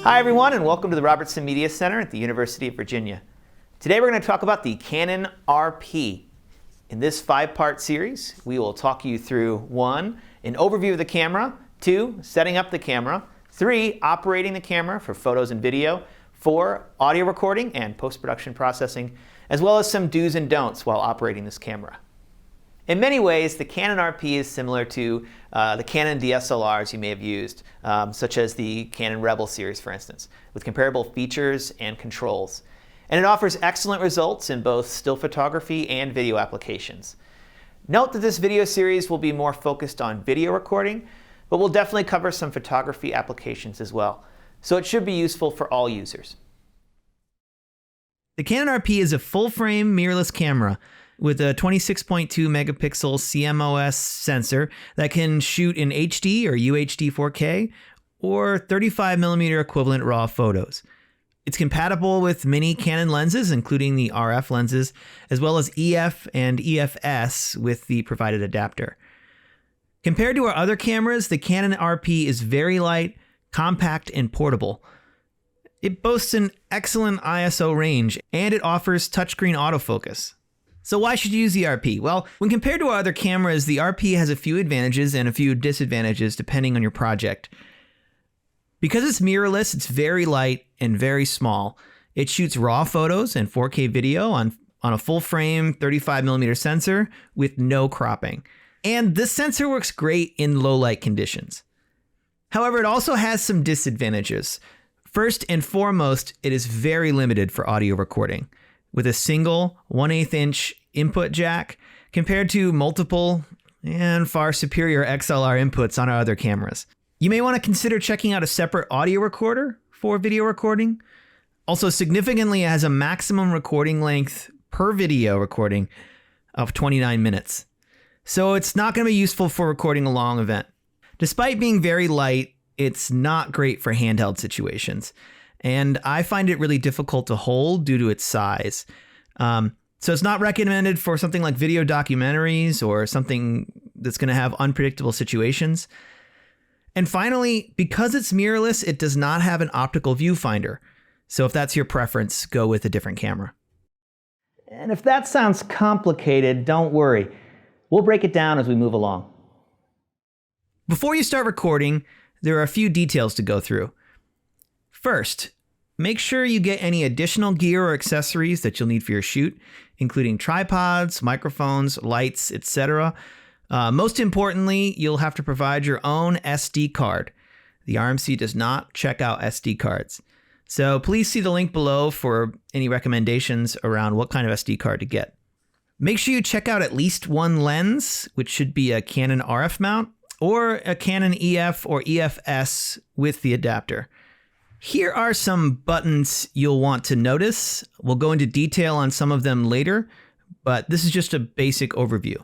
Hi everyone, and welcome to the Robertson Media Center at the University of Virginia. Today we're going to talk about the Canon RP. In this 5-part series, we will talk you through 1, an overview of the camera, 2, setting up the camera, 3, operating the camera for photos and video, 4, audio recording and post-production processing, as well as some do's and don'ts while operating this camera. In many ways, the Canon RP is similar to the Canon DSLRs you may have used, such as the Canon Rebel series, for instance, with comparable features and controls. And it offers excellent results in both still photography and video applications. Note that this video series will be more focused on video recording, but we'll definitely cover some photography applications as well. So it should be useful for all users. The Canon RP is a full-frame mirrorless camera with a 26.2 megapixel CMOS sensor that can shoot in HD or UHD 4K or 35mm equivalent RAW photos. It's compatible with many Canon lenses, including the RF lenses, as well as EF and EFS with the provided adapter. Compared to our other cameras, the Canon RP is very light, compact, and portable. It boasts an excellent ISO range, and it offers touchscreen autofocus. So why should you use the RP? Well, when compared to our other cameras, the RP has a few advantages and a few disadvantages depending on your project. Because it's mirrorless, it's very light and very small. It shoots RAW photos and 4K video on a full-frame 35mm sensor with no cropping. And this sensor works great in low-light conditions. However, it also has some disadvantages. First and foremost, it is very limited for audio recording, with a single 1/8 inch input jack compared to multiple and far superior XLR inputs on our other cameras. You may want to consider checking out a separate audio recorder for video recording. Also, significantly, it has a maximum recording length per video recording of 29 minutes. So it's not going to be useful for recording a long event. Despite being very light, it's not great for handheld situations. And I find it really difficult to hold due to its size. So it's not recommended for something like video documentaries or something that's going to have unpredictable situations. And finally, because it's mirrorless, it does not have an optical viewfinder. So if that's your preference, go with a different camera. And if that sounds complicated, don't worry. We'll break it down as we move along. Before you start recording, there are a few details to go through. First, make sure you get any additional gear or accessories that you'll need for your shoot, including tripods, microphones, lights, etc. Most importantly, you'll have to provide your own SD card. The RMC does not check out SD cards. So please see the link below for any recommendations around what kind of SD card to get. Make sure you check out at least one lens, which should be a Canon RF mount, or a Canon EF or EFS with the adapter. Here are some buttons you'll want to notice. We'll go into detail on some of them later, but this is just a basic overview.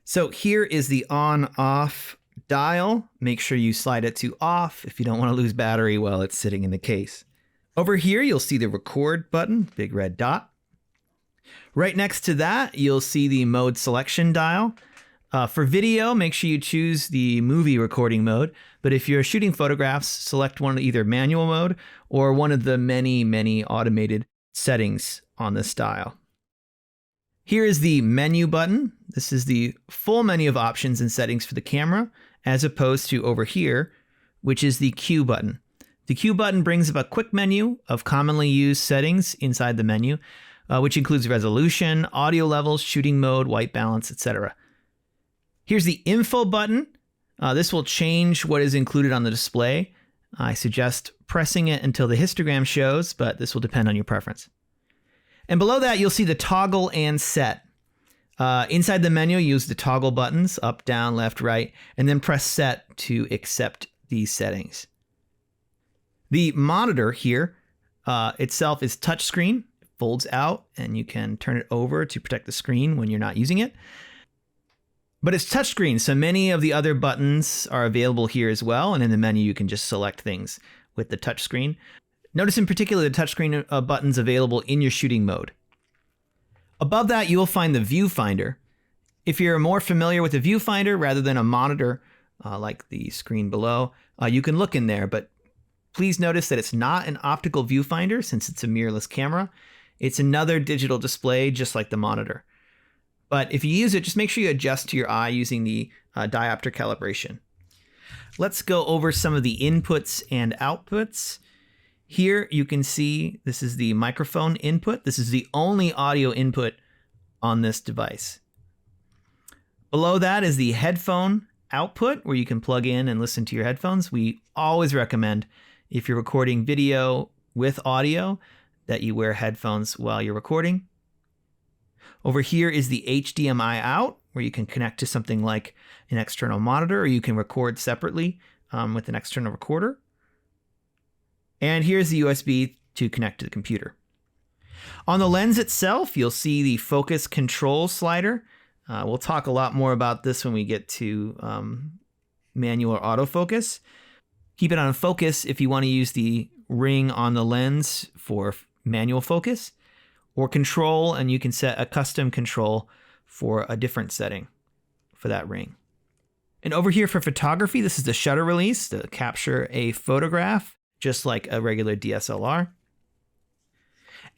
So here is the on-off dial. Make sure you slide it to off if you don't want to lose battery while it's sitting in the case. Over here, you'll see the record button, big red dot. Right next to that, you'll see the mode selection dial. For video, make sure you choose the movie recording mode, but if you're shooting photographs, select one of either manual mode or one of the many automated settings on this dial. Here is the menu button. This is the full menu of options and settings for the camera, as opposed to over here, which is the Q button. The Q button brings up a quick menu of commonly used settings inside the menu, which includes resolution, audio levels, shooting mode, white balance, etc. Here's the info button. This will change what is included on the display. I suggest pressing it until the histogram shows, but this will depend on your preference. And below that, you'll see the toggle and set. Inside the menu, use the toggle buttons, up, down, left, right, and then press set to accept these settings. The monitor here itself is touchscreen. It folds out, and you can turn it over to protect the screen when you're not using it. But it's touchscreen, so many of the other buttons are available here as well, and in the menu you can just select things with the touchscreen. Notice in particular the touchscreen buttons available in your shooting mode. Above that, you will find the viewfinder. If you're more familiar with the viewfinder rather than a monitor like the screen below, you can look in there, but Please notice that it's not an optical viewfinder since it's a mirrorless camera. It's another digital display just like the monitor. But if you use it, just make sure you adjust to your eye using the diopter calibration. Let's go over some of the inputs and outputs. Here you can see this is the microphone input. This is the only audio input on this device. Below that is the headphone output where you can plug in and listen to your headphones. We always recommend if you're recording video with audio that you wear headphones while you're recording. Over here is the HDMI out where you can connect to something like an external monitor, or you can record separately with an external recorder. And here's the USB to connect to the computer. On the lens itself, you'll see the focus control slider. We'll talk a lot more about this when we get to manual or autofocus. Keep it on focus if you want to use the ring on the lens for manual focus, or control, and you can set a custom control for a different setting for that ring. And over here for photography, this is the shutter release to capture a photograph, just like a regular DSLR.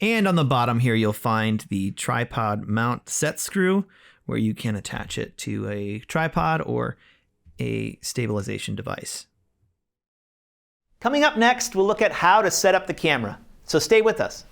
And on the bottom here, you'll find the tripod mount set screw, where you can attach it to a tripod or a stabilization device. Coming up next, we'll look at how to set up the camera. So stay with us.